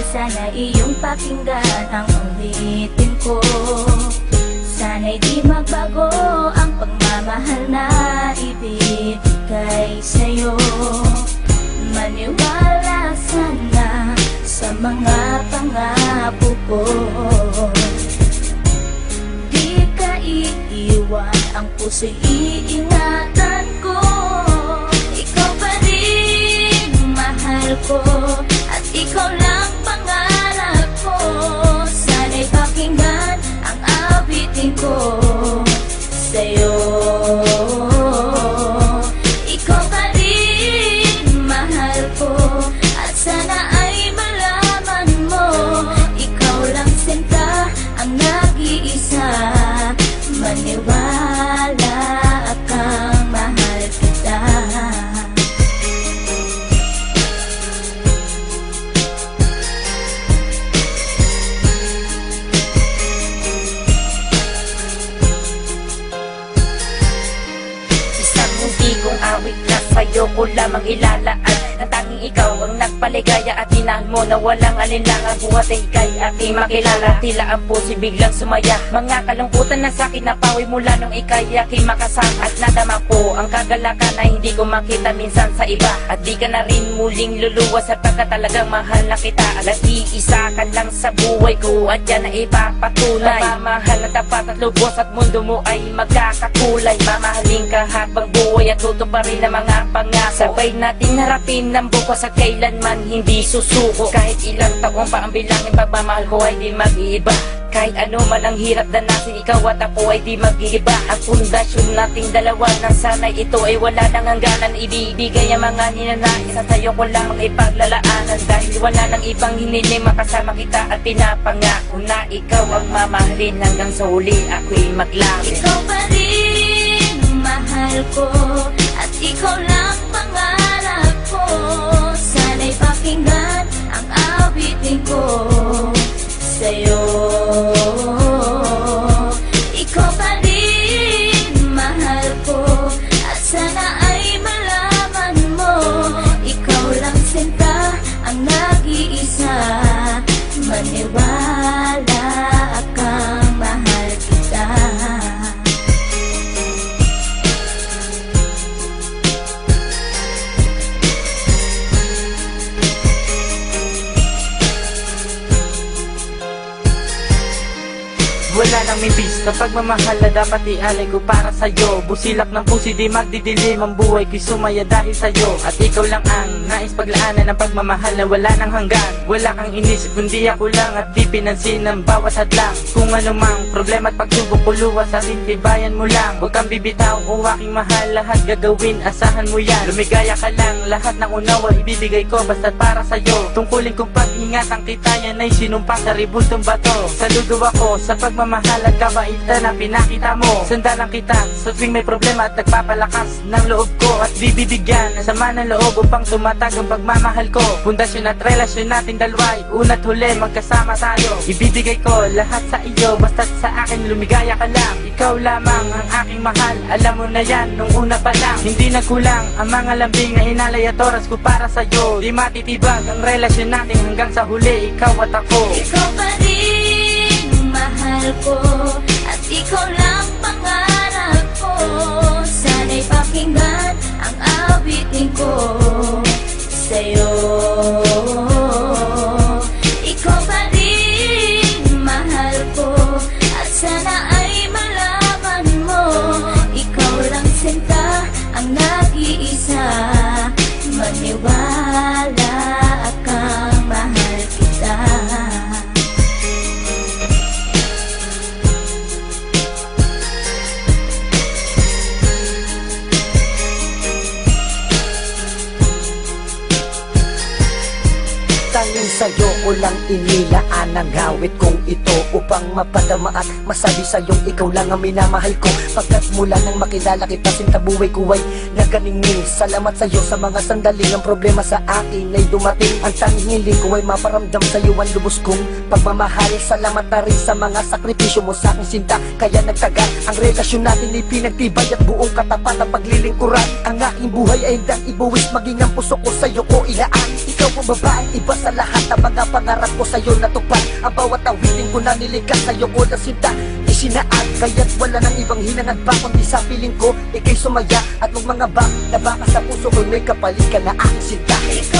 Sana iyong pakinggan ang ulitin ko. Sana'y di magbago ang pagmamahal na ibibigay sa'yo. Maniwala sana sa mga pangako ko. Di ka iiwan, ang puso'y iingatan ko. Ikaw pa rin mahal ko, at ikaw lang pangarap ko. Sana'y pakinggan ang awitin ko sa'yo. Ikaw pa rin mahal ko, at sana ay malaman mo, ikaw lang sinta ang nag-iisa. Maniwala kang mahal kita. Isang hindi kong awit na sa'yo ko lamang ilalaan. Ang tanging ikaw ang nagpaligaya at inahan mo na walang alinlangan. Buhat ay ika'y aking makilala. Tila ang puso'y biglang sumaya. Mga kalungkutan na sa'kin napawi mula nung ika'y aking makasama. At nadama ko ang kagalakan na hindi ko makita minsan sa iba. At di ka na rin muling luluwas at pagka talagang mahal na kita. At iisa ka lang sa buhay ko at yan na ipapatunay. Mamahal na tapat at lubos at mundo mo ay magkakakulay. Mamahalin ka habang buhay at tutuparin ang mga pangako. Sabay natin harapin ng bukas at kailanman hindi susuko. Kahit ilang taon pa ang bilangin, pagmamahal ko ay di mag-iiba. Kahit ano man ang hirap danasin, ikaw at ako ay di mag-iiba. Ang pundasyon nating dalawa na sana'y ito ay wala nang hangganan. Ibibigay ang mga ninanais at sa'yo ko lang ipaglalaanan. Dahil wala nang ibang hiniling, makasama kita at pinapangako na ikaw ang mamahalin hanggang sa huli ako'y maglapit. Ikaw pa rin mahal ko, at ikaw lang pangarap ko. Sana'y pakinggan ang awitin ko sa'yo. Ikaw pa rin mahal ko, at sana ay malaman mo, ikaw lang sinta ang nag-iisa. Maniwala kang mahal kita. Wala nang mibis na pagmamahal na dapat ialay ko para sa'yo. Busilak ng puso di magdidilim ang buhay ko'y sumaya dahil sa'yo. At ikaw lang ang nais paglaanan ng pagmamahal na wala nang hanggan. Wala kang inisip kundi ako lang, at di pinansin ang bawat hadlang. Kung anumang problema at pagsubok ko luwas sa tibayan mo lang. Huwag kang bibitaw o aking mahal, lahat gagawin asahan mo yan. Lumigaya ka lang, lahat ng unawa ibibigay ko basta't para sa'yo. Tungkulin kong pag-ingatan kita, yan ay sinumpa sa ribultong bato. Saludo ako sa pagmamahal at kabaitan na pinakita mo. Sandalang kita sa tuwing may problema at nagpapalakas ng loob ko. At bibibigyan ng sama ng loob upang tumatag ang pagmamahal ko. Pundasyon at relasyon natin dalawa'y una't huli magkasama tayo. Ibibigay ko lahat sa iyo basta't sa akin lumigaya ka lang. Ikaw lamang ang aking mahal, alam mo na yan nung una pa lang. Hindi nagkulang ang mga lambing na inalay at oras ko para sa'yo. Di matitibag ang relasyon natin hanggang sa huli, ikaw at ako. Ikaw pa rin mahal ko, at ikaw lang pangarap ko. Sana'y pakinggan ang awitin ko sa'yo. Ikaw pa rin mahal ko, at sana ay malaman mo, ikaw lang sinta ang nag-iisa. Maniwala kang mahal kita. Tanging sa'yo ko lang inilaan ang awit kong ito, upang mapadama at masabi sa'yong ikaw lang ang minamahal ko. Pagkat mula nang makilala kita, sinta buhay ko ay naganingning. Salamat sa'yo sa mga sandaling ang problema sa akin ay dumating. Ang tanging hiling ko ay maparamdam sa'yo ang lubos kong pagmamahal. Salamat na rin sa mga sakripisyo mo sa aking sinta, kaya nagtagal ang relasyon natin ay pinagtibay at buong katapat ang paglilingkuran. Ang aking buhay ay hindang ibuwis, maging ang puso ko sa'yo ko ilaan. Ikaw mo babaeng iba sa lahat ng mga pangarap ko sa'yo natupad. Ang bawat awitin ko na nilikas sa'yo ko na sinta isinaad, kaya't wala nang ibang hinangad pa kundi sa piling ko ikay sumaya at mga bang na baka sa puso ko may kapalit ka na aking sinta.